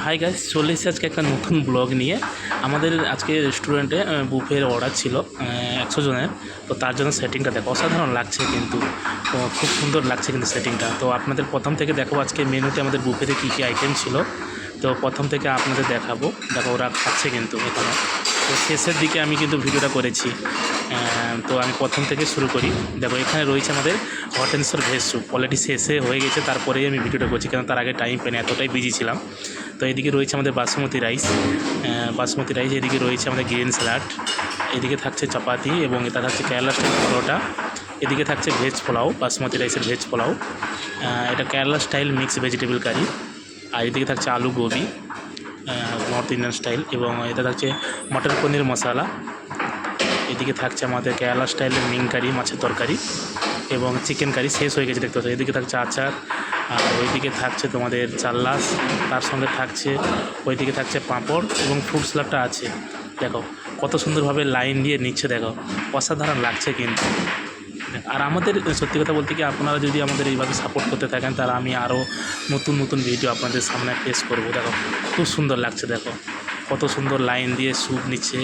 Hi guys, চলে এসেছি আজকে একটা নতুন ব্লগ নিয়ে। আমাদের আজকে রেস্টুরেন্টে বুফের অর্ডার ছিল 100 জনের। তো তার জন্য সেটিংটা দেখো, অসাধারণ লাগছে কিন্তু। খুব সুন্দর লাগছে কিন্তু সেটিংটা। তো আপনাদের প্রথম থেকে দেখাবো আজকে মেনুতে আমাদের বুফেতে কী কী আইটেম ছিল। তো প্রথম থেকে আপনাদের দেখাবো। দেখো ওরা খাচ্ছে কিন্তু এখানে। তো শেষের দিকে আমি কিন্তু ভিডিওটা করেছি। তো আমি প্রথম থেকে শুরু করি। দেখো এখানে রয়েছে আমাদের হট অ্যান্ড সর ভেজ স্যুপ। অলরেডি শেষে হয়ে গেছে, তারপরেই আমি ভিডিওটা করছি, কারণ তার আগে টাইম পেনে এতটাই বিজি ছিলাম। তো এদিকে রয়েছে আমাদের বাসমতি রাইস, এদিকে রয়েছে আমাদের গ্রিন স্যালাড, এদিকে থাকছে চাপাতি এবং এটা থাকছে কেরালা স্টাইল পরোটা, এদিকে থাকছে ভেজ পোলাও, বাসমতি রাইসের ভেজ পোলাও, এটা কেরালা স্টাইল মিক্স ভেজিটেবল কারি, আর এদিকে থাকছে আলু গোবি নর্থ ইন্ডিয়ান স্টাইল, এবং এটা থাকছে মটর পনির মশলা, এদিকে থাকছে আমাদের কেরালা স্টাইলের মিং কারি মাছের তরকারি এবং চিকেন কারি শেষ হয়ে গেছে দেখতে পাচ্ছি। এদিকে থাকছে আচার, আর ওইদিকে থাকছে তোমাদের চাল্লাস, তার সঙ্গে থাকছে ওইদিকে থাকছে পাঁপড় এবং ফ্রুট স্যালাডটা আছে। দেখো কত সুন্দরভাবে লাইন দিয়ে নিচ্ছে, দেখো অসাধারণ লাগছে কিন্তু। আর আমাদের সত্যি কথা বলতে কি, আপনারা যদি আমাদের এইভাবে সাপোর্ট করতে থাকেন, তাহলে আমি আরও নতুন নতুন ভিডিও আপনাদের সামনে পেশ করব। দেখো খুব সুন্দর লাগছে, দেখো কত সুন্দর লাইন দিয়ে স্যুপ নিচ্ছে,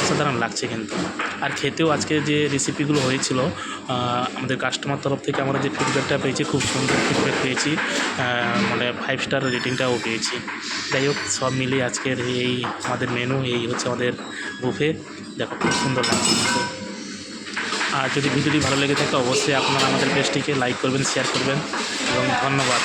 অসাধারণ লাগছে কিন্তু। আর খেতেও আজকে যে রেসিপিগুলো হয়েছিল, আমাদের কাস্টমার তরফ থেকে আমরা যে ফিডব্যাকটা পেয়েছি, খুব সুন্দর ফিডব্যাক পেয়েছি, মানে 5 স্টার রেটিংটাও পেয়েছি। যাই হোক, সব মিলিয়ে আজকের এই আমাদের মেনু, এই হচ্ছে আমাদের বুফে। দেখো খুব সুন্দর লাগছে কিন্তু। আর যদি ভিডিওটি ভালো লেগে থাকে, অবশ্যই আপনারা আমাদের পেজটিকে লাইক করবেন, শেয়ার করবেন, এবং ধন্যবাদ।